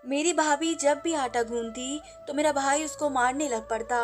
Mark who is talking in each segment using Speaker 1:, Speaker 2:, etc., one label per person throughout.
Speaker 1: मेरी भाभी जब भी आटा गूंथती तो मेरा भाई उसको मारने लग पड़ता।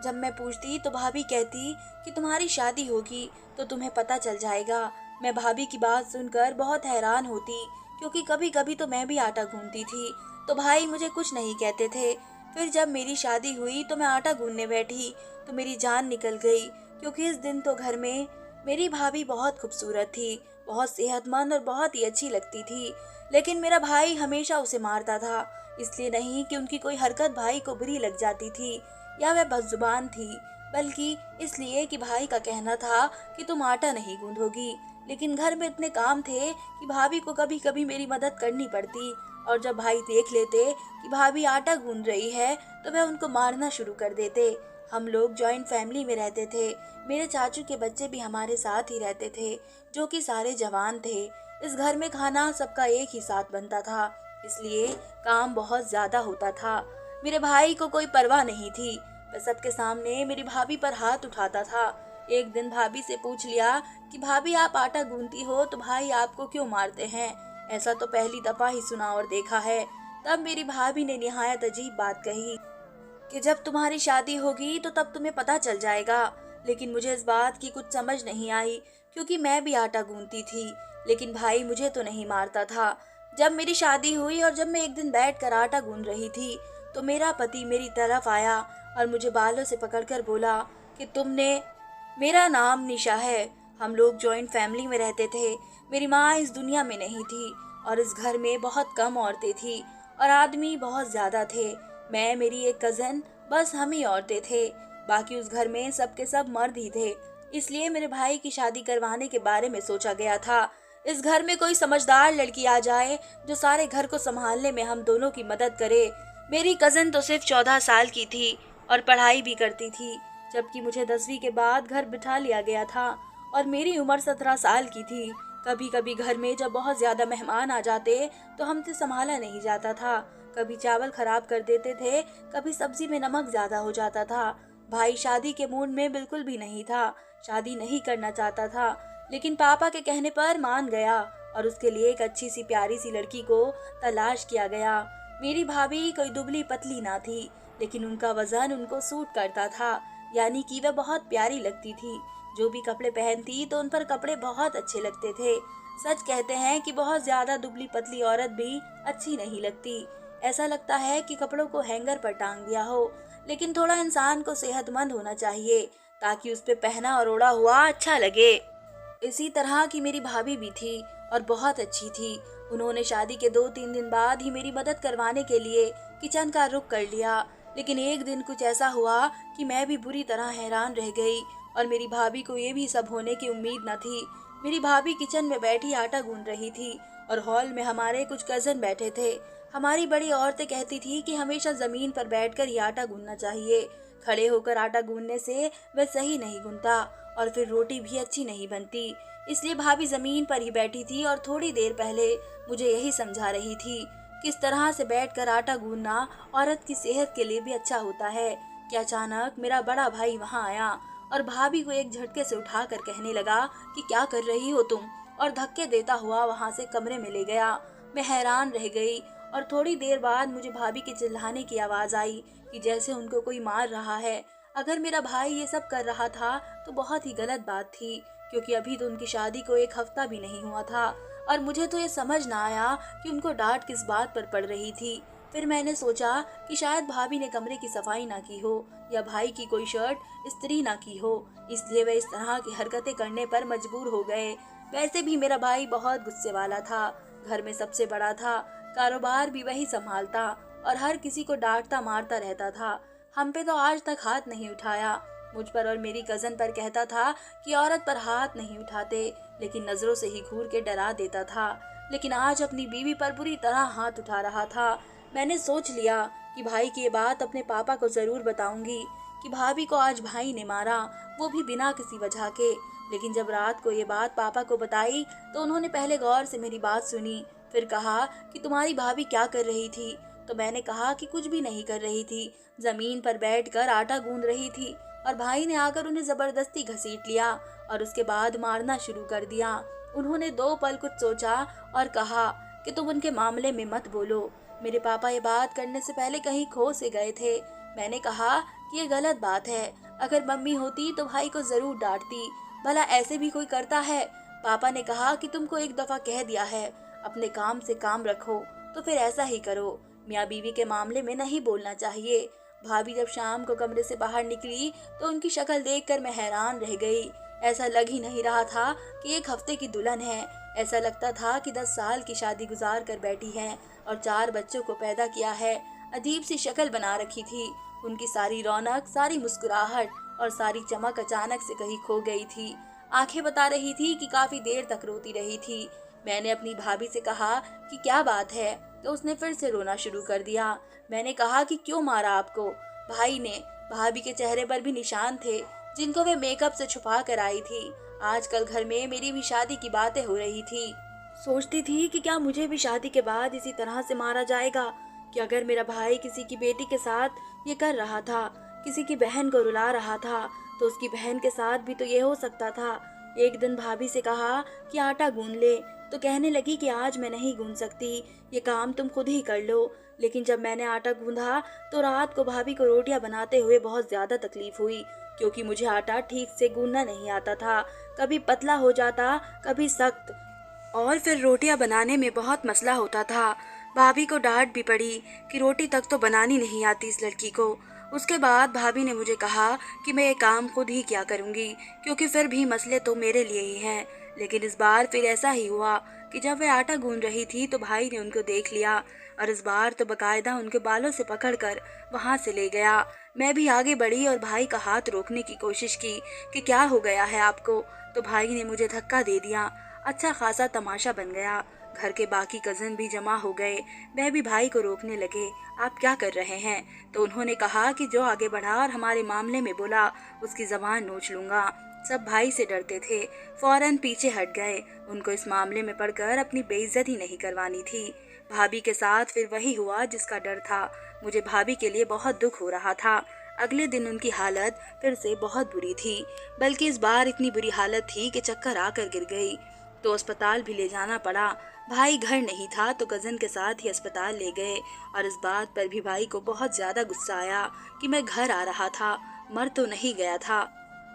Speaker 1: जब मैं पूछती तो भाभी कहती कि तुम्हारी शादी होगी तो तुम्हें पता चल जाएगा। मैं भाभी की बात सुनकर बहुत हैरान होती, क्योंकि कभी कभी तो मैं भी आटा गूंथती थी तो भाई मुझे कुछ नहीं कहते थे। फिर जब मेरी शादी हुई तो मैं आटा गूंथने बैठी तो मेरी जान निकल गई, क्योंकि इस दिन तो घर में मेरी भाभी बहुत खूबसूरत थी, बहुत सेहतमंद और बहुत ही अच्छी लगती थी। लेकिन मेरा भाई हमेशा उसे मारता था, इसलिए नहीं कि उनकी कोई हरकत भाई को बुरी लग जाती थी या वह बदजुबान थी, बल्कि इसलिए कि भाई का कहना था कि तुम आटा नहीं गूंथोगी। लेकिन घर में इतने काम थे कि भाभी को कभी कभी मेरी मदद करनी पड़ती, और जब भाई देख लेते कि भाभी आटा गूंथ रही है तो वह उनको मारना शुरू कर देते। हम लोग जॉइंट फैमिली में रहते थे। मेरे चाचू के बच्चे भी हमारे साथ ही रहते थे, जो कि सारे जवान थे। इस घर में खाना सबका एक ही साथ बनता था, इसलिए काम बहुत ज्यादा होता था। मेरे भाई को कोई परवाह नहीं थी, वह सबके सामने मेरी भाभी पर हाथ उठाता था। एक दिन भाभी से पूछ लिया कि भाभी आप आटा गूंथती हो तो भाई आपको क्यों मारते हैं? ऐसा तो पहली दफा ही सुना और देखा है। तब मेरी भाभी ने निहायत अजीब बात कही कि जब तुम्हारी शादी होगी तो तब तुम्हें पता चल जाएगा। लेकिन मुझे इस बात की कुछ समझ नहीं आई, क्योंकि मैं भी आटा गूंथती थी, लेकिन भाई मुझे तो नहीं मारता था। जब मेरी शादी हुई और जब मैं एक दिन बैठकर आटा गूंथ रही थी तो मेरा पति मेरी तरफ आया और मुझे बालों से पकड़कर बोला कि तुमने मेरा नाम निशा है। हम लोग जॉइंट फैमिली में रहते थे। मेरी माँ इस दुनिया में नहीं थी और इस घर में बहुत कम औरतें थी और आदमी बहुत ज्यादा थे। मैं, मेरी एक कजन, बस हम ही औरतें थे। बाकी उस घर में सबके सब मर्द ही थे। इसलिए मेरे भाई की शादी करवाने के बारे में सोचा गया था। इस घर में कोई समझदार लड़की आ जाए जो सारे घर को संभालने में हम दोनों की मदद करे। मेरी कजन तो सिर्फ 14 साल की थी और पढ़ाई भी करती थी, जबकि मुझे 10वीं के बाद घर बिठा लिया गया था और मेरी उम्र 17 साल की थी। कभी कभी घर में जब बहुत ज्यादा मेहमान आ जाते तो हमसे संभाला नहीं जाता था। कभी चावल खराब कर देते थे, कभी सब्जी में नमक ज्यादा हो जाता था। भाई शादी के मूड में बिल्कुल भी नहीं था, शादी नहीं करना चाहता था, लेकिन पापा के कहने पर मान गया और उसके लिए एक अच्छी सी प्यारी सी लड़की को तलाश किया गया। मेरी भाभी कोई दुबली पतली ना थी, लेकिन उनका वजन उनको सूट करता था, यानी कि वह बहुत प्यारी लगती थी। जो भी कपड़े पहनती तो उन पर कपड़े बहुत अच्छे लगते थे। सच कहते हैं कि बहुत ज्यादा दुबली पतली औरत भी अच्छी नहीं लगती। ऐसा लगता है कि कपड़ों को हैंगर पर टांग दिया हो। लेकिन थोड़ा इंसान को सेहतमंद होना चाहिए, ताकि उस पे पहना और ओढ़ा हुआ अच्छा लगे। इसी तरह की मेरी भाभी भी थी और बहुत अच्छी थी। उन्होंने शादी के 2-3 दिन बाद ही मेरी मदद करवाने के लिए किचन का रुख कर लिया। लेकिन एक दिन कुछ ऐसा हुआ कि मैं भी बुरी तरह हैरान रह गई और मेरी भाभी को ये भी सब होने की उम्मीद न थी। मेरी भाभी किचन में बैठी आटा गूंथ रही थी और हॉल में हमारे कुछ कजन बैठे थे। हमारी बड़ी औरतें कहती थी कि हमेशा जमीन पर बैठकर ही आटा गूंथना चाहिए। खड़े होकर आटा गूंथने से वह सही नहीं गूंथता और फिर रोटी भी अच्छी नहीं बनती। इसलिए भाभी जमीन पर ही बैठी थी और थोड़ी देर पहले मुझे यही समझा रही थी किस तरह से बैठकर आटा गूंथना औरत की सेहत के लिए भी अच्छा होता है कि अचानक मेरा बड़ा भाई वहां आया और भाभी को एक झटके से उठाकर कहने लगा कि क्या कर रही हो तुम, और धक्के देता हुआ वहां से कमरे में ले गया। मैं हैरान रह गई और थोड़ी देर बाद मुझे भाभी के चिल्लाने की आवाज आई कि जैसे उनको कोई मार रहा है। अगर मेरा भाई ये सब कर रहा था तो बहुत ही गलत बात थी, क्योंकि अभी तो उनकी शादी को एक हफ्ता भी नहीं हुआ था और मुझे तो ये समझ ना आया कि उनको डांट किस बात पर पड़ रही थी। फिर मैंने सोचा कि शायद भाभी ने कमरे की सफाई ना की हो या भाई की कोई शर्ट इस्त्री ना की हो, इसलिए वे इस तरह की हरकतें करने पर मजबूर हो गए। वैसे भी मेरा भाई बहुत गुस्से वाला था, घर में सबसे बड़ा था, कारोबार भी वही संभालता और हर किसी को डांटता मारता रहता था। हम पे तो आज तक हाथ नहीं उठाया। मुझ पर और मेरी कजन पर कहता था कि औरत पर हाथ नहीं उठाते, लेकिन नजरों से ही घूर के डरा देता था। लेकिन आज अपनी बीवी पर बुरी तरह हाथ उठा रहा था। मैंने सोच लिया कि भाई की ये बात अपने पापा को जरूर बताऊंगी कि भाभी को आज भाई ने मारा, वो भी बिना किसी वजह के। लेकिन जब रात को ये बात पापा को बताई तो उन्होंने पहले गौर से मेरी बात सुनी, फिर कहा कि तुम्हारी भाभी क्या कर रही थी? तो मैंने कहा कि कुछ भी नहीं कर रही थी, जमीन पर बैठकर आटा गूंथ रही थी और भाई ने आकर उन्हें जबरदस्ती घसीट लिया और उसके बाद मारना शुरू कर दिया। उन्होंने 2 पल कुछ सोचा और कहा कि तुम उनके मामले में मत बोलो। मेरे पापा ये बात करने से पहले कहीं खो से गए थे। मैंने कहा कि ये गलत बात है। अगर मम्मी होती तो भाई को जरूर डांटती। भला ऐसे भी कोई करता है? पापा ने कहा कि तुमको एक दफा कह दिया है, अपने काम से काम रखो, तो फिर ऐसा ही करो। मियाँ बीवी के मामले में नहीं बोलना चाहिए। भाभी जब शाम को कमरे से बाहर निकली तो उनकी शक्ल देखकर मैं हैरान रह गई। ऐसा लग ही नहीं रहा था कि 1 हफ्ते की दुल्हन है। ऐसा लगता था कि 10 साल की शादी गुजार कर बैठी हैं और 4 बच्चों को पैदा किया है। अजीब सी शक्ल बना रखी थी। उनकी सारी रौनक, सारी मुस्कुराहट और सारी चमक अचानक से कहीं खो गई थी। आंखें बता रही थी कि काफी देर तक रोती रही थी। मैंने अपनी भाभी से कहा कि क्या बात है, तो उसने फिर से रोना शुरू कर दिया। मैंने कहा कि क्यों मारा आपको? भाई ने। भाभी के चेहरे पर भी निशान थे जिनको वे मेकअप से छुपा कर आई थी। आजकल घर में मेरी भी शादी की बातें हो रही थी। सोचती थी कि क्या मुझे भी शादी के बाद इसी तरह से मारा जाएगा? कि अगर मेरा भाई किसी की बेटी के साथ ये कर रहा था, किसी की बहन को रुला रहा था, तो उसकी बहन के साथ भी तो ये हो सकता था। एक दिन भाभी से कहा कि आटा गूंद ले, तो कहने लगी कि आज मैं नहीं गूंद सकती, ये काम तुम खुद ही कर लो। लेकिन जब मैंने आटा गूंधा तो रात को भाभी को रोटियां बनाते हुए बहुत ज्यादा तकलीफ हुई, क्योंकि मुझे आटा ठीक से गूंदना नहीं आता था। कभी पतला हो जाता, कभी सख्त, और फिर रोटियां बनाने में बहुत मसला होता था। भाभी को डांट भी पड़ी कि रोटी तक तो बनानी नहीं आती इस लड़की को। उसके बाद भाभी ने मुझे कहा कि मैं ये काम खुद ही क्या करूंगी, क्योंकि फिर भी मसले तो मेरे लिए ही हैं। लेकिन इस बार फिर ऐसा ही हुआ कि जब वे आटा गूंद रही थी तो भाई ने उनको देख लिया और इस बार तो बकायदा उनके बालों से पकड़कर वहां से ले गया। मैं भी आगे बढ़ी और भाई का हाथ रोकने की कोशिश की कि क्या हो गया है आपको, तो भाई ने मुझे धक्का दे दिया। अच्छा खासा तमाशा बन गया। घर के बाकी कजन भी जमा हो गए। वह भी भाई को रोकने लगे, आप क्या कर रहे हैं? तो उन्होंने कहा कि जो आगे बढ़ा और हमारे मामले में बोला उसकी जबान नोच लूंगा। सब भाई से डरते थे, फौरन पीछे हट गए। उनको इस मामले में पड़कर अपनी बेइज्जती नहीं करवानी थी। भाभी के साथ फिर वही हुआ जिसका डर था। मुझे भाभी के लिए बहुत दुख हो रहा था। अगले दिन उनकी हालत फिर से बहुत बुरी थी, बल्कि इस बार इतनी बुरी हालत थी कि चक्कर आकर गिर गई, तो अस्पताल भी ले जाना पड़ा। भाई घर नहीं था तो कजन के साथ ही अस्पताल ले गए और इस बात पर भी भाई को बहुत ज्यादा गुस्सा आया कि मैं घर आ रहा था, मर तो नहीं गया था,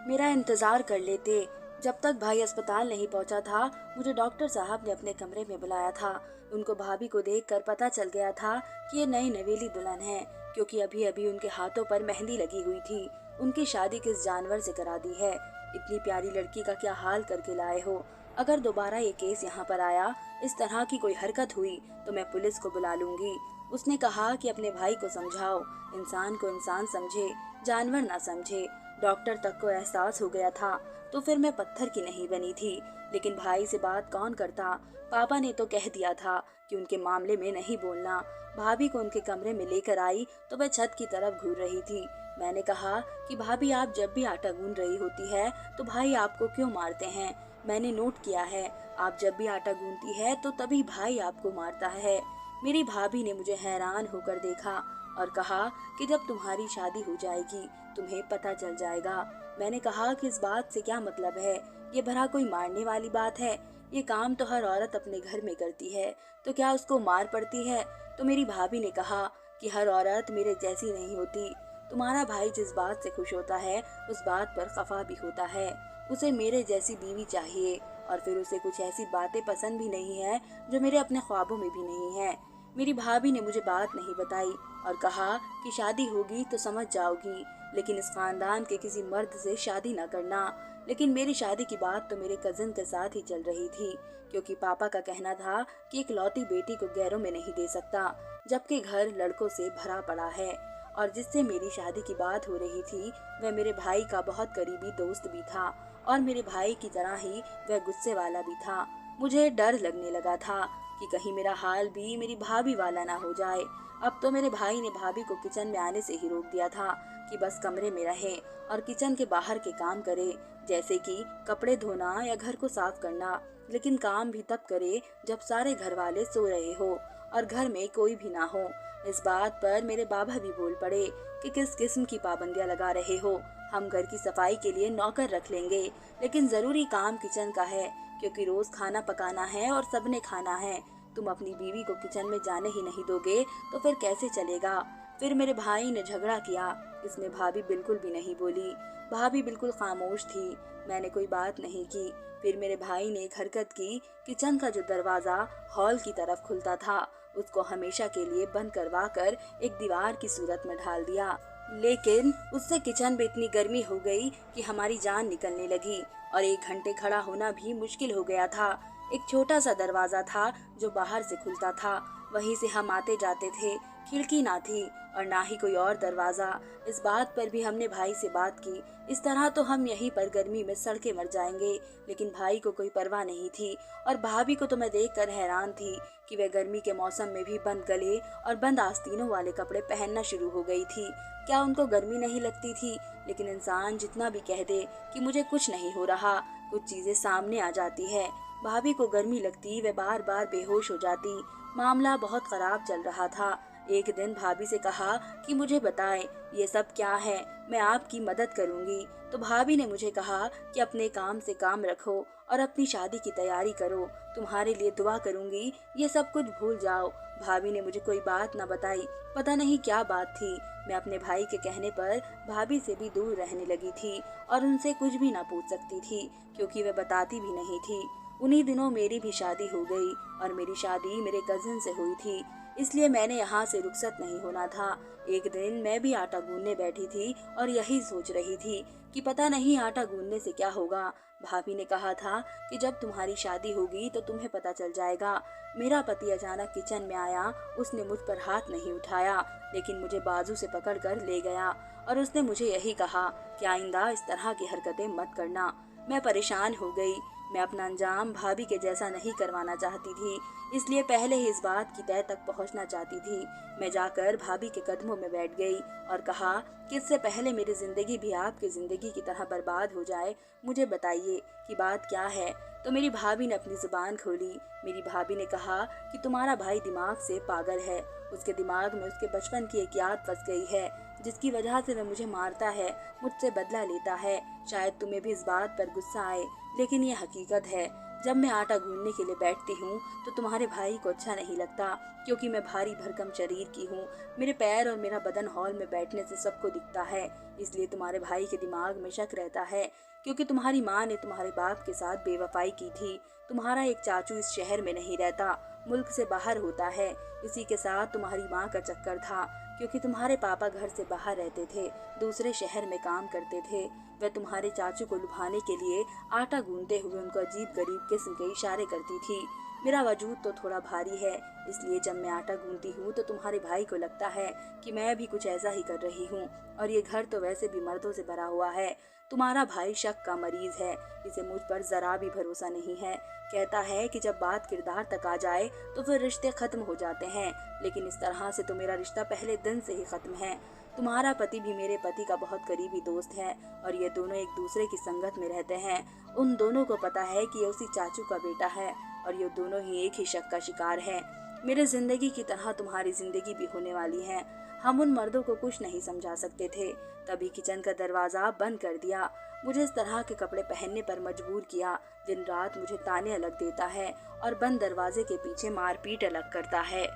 Speaker 1: मेरा इंतजार कर लेते। जब तक भाई अस्पताल नहीं पहुंचा था, मुझे डॉक्टर साहब ने अपने कमरे में बुलाया था। उनको भाभी को देखकर पता चल गया था कि ये नई नवेली दुल्हन है, क्योंकि अभी अभी उनके हाथों पर मेहंदी लगी हुई थी। उनकी शादी किस जानवर से करा दी है? इतनी प्यारी लड़की का क्या हाल करके लाए हो? अगर दोबारा ये केस यहाँ पर आया, इस तरह की कोई हरकत हुई, तो मैं पुलिस को बुला लूंगी। उसने कहा कि अपने भाई को समझाओ, इंसान को इंसान समझे, जानवर ना समझे। डॉक्टर तक को एहसास हो गया था, तो फिर मैं पत्थर की नहीं बनी थी। लेकिन भाई से बात कौन करता? पापा ने तो कह दिया था कि उनके मामले में नहीं बोलना। भाभी को उनके कमरे में लेकर आई तो वह छत की तरफ घूर रही थी। मैंने कहा कि भाभी, आप जब भी आटा गूंद रही होती है तो भाई आपको क्यों मारते हैं? मैंने नोट किया है, आप जब भी आटा गूंदती है तो तभी भाई आपको मारता है। मेरी भाभी ने मुझे हैरान होकर देखा और कहा कि जब तुम्हारी शादी हो जाएगी तुम्हें पता चल जाएगा। मैंने कहा कि इस बात से क्या मतलब है? ये भला कोई मारने वाली बात है? ये काम तो हर औरत अपने घर में करती है, तो क्या उसको मार पड़ती है? तो मेरी भाभी ने कहा कि हर औरत मेरे जैसी नहीं होती। तुम्हारा भाई जिस बात से खुश होता है उस बात पर खफा भी होता है। उसे मेरे जैसी बीवी चाहिए और फिर उसे कुछ ऐसी बातें पसंद भी नहीं है जो मेरे अपने ख्वाबों में भी नहीं है। मेरी भाभी ने मुझे बात नहीं बताई और कहा कि शादी होगी तो समझ जाओगी, लेकिन इस खानदान के किसी मर्द से शादी न करना। लेकिन मेरी शादी की बात तो मेरे कजिन के साथ ही चल रही थी, क्योंकि पापा का कहना था कि एक लौती बेटी को गैरों में नहीं दे सकता, जबकि घर लड़कों से भरा पड़ा है। और जिससे मेरी शादी की बात हो रही थी वह मेरे भाई का बहुत करीबी दोस्त भी था और मेरे भाई की तरह ही वह गुस्से वाला भी था। मुझे डर लगने लगा था कि कहीं मेरा हाल भी मेरी भाभी वाला ना हो जाए। अब तो मेरे भाई ने भाभी को किचन में आने से ही रोक दिया था कि बस कमरे में रहे और किचन के बाहर के काम करे, जैसे कि कपड़े धोना या घर को साफ करना। लेकिन काम भी तब करे जब सारे घर वाले सो रहे हो और घर में कोई भी ना हो। इस बात पर मेरे बाबा भी बोल पड़े कि किस किस्म की पाबंदियां लगा रहे हो, हम घर की सफाई के लिए नौकर रख लेंगे, लेकिन जरूरी काम किचन का है, क्योंकि रोज खाना पकाना है और सबने खाना है। तुम अपनी बीवी को किचन में जाने ही नहीं दोगे तो फिर कैसे चलेगा। फिर मेरे भाई ने झगड़ा किया। इसमें भाभी बिल्कुल भी नहीं बोली। भाभी बिल्कुल खामोश थी। मैंने कोई बात नहीं की। फिर मेरे भाई ने एक हरकत की। किचन का जो दरवाजा हॉल की तरफ खुलता था उसको हमेशा के लिए बंद करवा कर एक दीवार की सूरत में ढाल दिया। लेकिन उससे किचन में इतनी गर्मी हो गई कि हमारी जान निकलने लगी और 1 घंटे खड़ा होना भी मुश्किल हो गया था। एक छोटा सा दरवाजा था जो बाहर से खुलता था, वहीं से हम आते जाते थे। खिड़की ना थी और ना ही कोई और दरवाजा। इस बात पर भी हमने भाई से बात की। इस तरह तो हम यहीं पर गर्मी में सड़के मर जाएंगे। लेकिन भाई को कोई परवाह नहीं थी और भाभी को तो मैं देखकर हैरान थी कि वह गर्मी के मौसम में भी बंद गले और बंद आस्तीनों वाले कपड़े पहनना शुरू हो गई थी। क्या उनको गर्मी नहीं लगती थी? लेकिन इंसान जितना भी कह दे कि मुझे कुछ नहीं हो रहा, कुछ चीजें सामने आ जाती है। भाभी को गर्मी लगती, वे बार बार बेहोश हो जाती। मामला बहुत खराब चल रहा था। एक दिन भाभी से कहा कि मुझे बताएं ये सब क्या है, मैं आपकी मदद करूंगी। तो भाभी ने मुझे कहा कि अपने काम से काम रखो और अपनी शादी की तैयारी करो, तुम्हारे लिए दुआ करूंगी, ये सब कुछ भूल जाओ। भाभी ने मुझे कोई बात न बताई। पता नहीं क्या बात थी। मैं अपने भाई के कहने पर भाभी से भी दूर रहने लगी थी और उनसे कुछ भी ना पूछ सकती थी क्योंकि वह बताती भी नहीं थी। उन्हीं दिनों मेरी भी शादी हो गई और मेरी शादी मेरे कजिन से हुई थी, इसलिए मैंने यहाँ से रुखसत नहीं होना था। एक दिन मैं भी आटा गूंदने बैठी थी और यही सोच रही थी कि पता नहीं आटा गूंदने से क्या होगा। भाभी ने कहा था कि जब तुम्हारी शादी होगी तो तुम्हें पता चल जाएगा। मेरा पति अचानक किचन में आया। उसने मुझ पर हाथ नहीं उठाया लेकिन मुझे बाजू से पकड़कर ले गया और उसने मुझे यही कहा कि आइंदा इस तरह की हरकतें मत करना। मैं परेशान हो गई। मैं अपना अंजाम भाभी के जैसा नहीं करवाना चाहती थी, इसलिए पहले ही इस बात की तह तक पहुंचना चाहती थी। मैं जाकर भाभी के कदमों में बैठ गई और कहा कि इससे पहले मेरी जिंदगी भी आपकी जिंदगी की तरह बर्बाद हो जाए, मुझे बताइए कि बात क्या है। तो मेरी भाभी ने अपनी जुबान खोली। मेरी भाभी ने कहा कि तुम्हारा भाई दिमाग से पागल है। उसके दिमाग में उसके बचपन की एक याद फंस गई है जिसकी वजह से वह मुझे मारता है, मुझसे बदला लेता है। शायद तुम्हें भी इस बात पर गुस्सा आए, लेकिन ये हकीकत है। जब मैं आटा गूंदने के लिए बैठती हूँ तो तुम्हारे भाई को अच्छा नहीं लगता क्योंकि मैं भारी भरकम शरीर की हूँ। मेरे पैर और मेरा बदन हॉल में बैठने से सबको दिखता है, इसलिए तुम्हारे भाई के दिमाग में शक रहता है क्योंकि तुम्हारी माँ ने तुम्हारे बाप के साथ बेवफाई की थी। तुम्हारा एक चाचू इस शहर में नहीं रहता, मुल्क से बाहर होता है। इसी के साथ तुम्हारी माँ का चक्कर था क्योंकि तुम्हारे पापा घर से बाहर रहते थे, दूसरे शहर में काम करते थे। वह तुम्हारे चाचू को लुभाने के लिए आटा गूंदते हुए उनको अजीब गरीब किस्म के इशारे करती थी। मेरा वजूद तो थोड़ा भारी है, इसलिए जब मैं आटा गूंदती हूँ तो तुम्हारे भाई को लगता है कि मैं भी कुछ ऐसा ही कर रही हूँ। और ये घर तो वैसे भी मर्दों से भरा हुआ है। तुम्हारा भाई शक का मरीज है, इसे मुझ पर जरा भी भरोसा नहीं है। कहता है कि जब बात किरदार तक आ जाए तो फिर रिश्ते खत्म हो जाते हैं, लेकिन इस तरह से तो मेरा रिश्ता पहले दिन से ही खत्म है। तुम्हारा पति भी मेरे पति का बहुत करीबी दोस्त है और ये दोनों एक दूसरे की संगत में रहते हैं। उन दोनों को पता है कि ये उसी चाचू का बेटा है और ये दोनों ही एक ही शक का शिकार हैं। मेरे जिंदगी की तरह तुम्हारी जिंदगी भी होने वाली है। हम उन मर्दों को कुछ नहीं समझा सकते थे। तभी किचन का दरवाजा बंद कर दिया। मुझे इस तरह के कपड़े पहनने पर मजबूर किया। दिन रात मुझे ताने अलग देता है और बंद दरवाजे के पीछे मारपीट अलग करता है।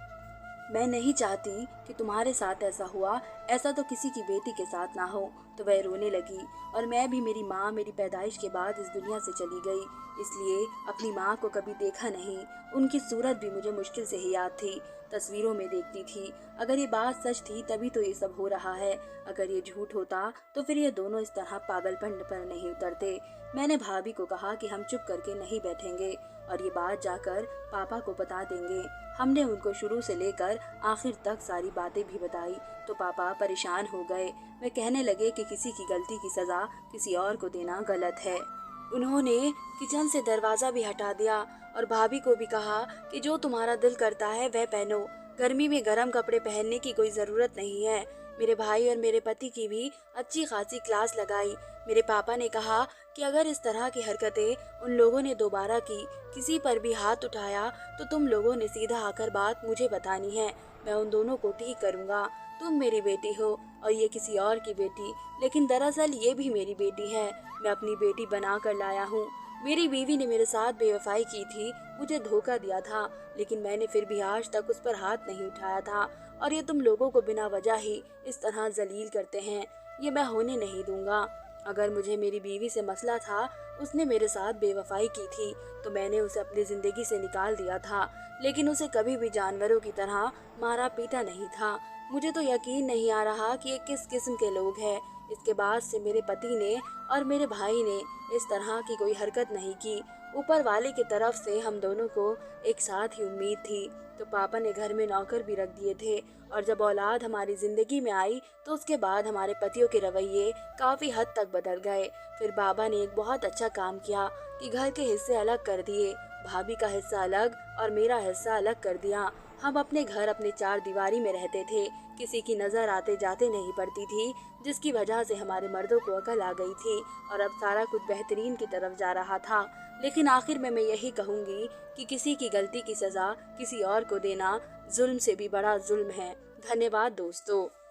Speaker 1: मैं नहीं चाहती कि तुम्हारे साथ ऐसा हुआ, ऐसा तो किसी की बेटी के साथ ना हो। तो वह रोने लगी और मैं भी, मेरी माँ मेरी पैदाइश के बाद इस दुनिया से चली गई, इसलिए अपनी माँ को कभी देखा नहीं। उनकी सूरत भी मुझे मुश्किल से ही याद थी, तस्वीरों में देखती थी। अगर ये बात सच थी तभी तो ये सब हो रहा है, अगर ये झूठ होता तो फिर ये दोनों इस तरह पागलपन पर नहीं उतरते। मैंने भाभी को कहा कि हम चुप करके नहीं बैठेंगे और ये बात जाकर पापा को बता देंगे। हमने उनको शुरू से लेकर आखिर तक सारी बातें भी बताई तो पापा परेशान हो गए। वे कहने लगे कि किसी की गलती की सजा किसी और को देना गलत है। उन्होंने किचन से दरवाजा भी हटा दिया और भाभी को भी कहा कि जो तुम्हारा दिल करता है वह पहनो, गर्मी में गर्म कपड़े पहनने की कोई जरूरत नहीं है। मेरे भाई और मेरे पति की भी अच्छी खासी क्लास लगाई। मेरे पापा ने कहा कि अगर इस तरह की हरकतें उन लोगों ने दोबारा की, किसी पर भी हाथ उठाया, तो तुम लोगों ने सीधा आकर बात मुझे बतानी है। मैं उन दोनों को ठीक करूंगा। तुम मेरी बेटी हो और ये किसी और की बेटी, लेकिन दरअसल ये भी मेरी बेटी है। मैं अपनी बेटी बना कर लाया हूँ। मेरी बीवी ने मेरे साथ बेवफाई की थी, मुझे धोखा दिया था, लेकिन मैंने फिर भी आज तक उस पर हाथ नहीं उठाया था। और ये तुम लोगों को बिना वजह ही इस तरह जलील करते हैं, ये मैं होने नहीं दूंगा। अगर मुझे मेरी बीवी से मसला था, उसने मेरे साथ बेवफाई की थी, तो मैंने उसे अपनी जिंदगी से निकाल दिया था, लेकिन उसे कभी भी जानवरों की तरह मारा पीटा नहीं था। मुझे तो यकीन नहीं आ रहा कि ये किस किस्म के लोग हैं। इसके बाद से मेरे पति ने और मेरे भाई ने इस तरह की कोई हरकत नहीं की। ऊपर वाले की तरफ से हम दोनों को एक साथ ही उम्मीद थी, तो पापा ने घर में नौकर भी रख दिए थे। और जब औलाद हमारी जिंदगी में आई, तो उसके बाद हमारे पतियों के रवैये काफी हद तक बदल गए। फिर बाबा ने एक बहुत अच्छा काम किया कि घर के हिस्से अलग कर दिए। भाभी का हिस्सा अलग और मेरा हिस्सा अलग कर दिया। हम अपने घर अपने चार दीवारी में रहते थे, किसी की नजर आते जाते नहीं पड़ती थी, जिसकी वजह से हमारे मर्दों को अकल आ गई थी और अब सारा कुछ बेहतरीन की तरफ जा रहा था। लेकिन आखिर में मैं यही कहूंगी कि किसी की गलती की सजा किसी और को देना जुल्म से भी बड़ा जुल्म है। धन्यवाद दोस्तों।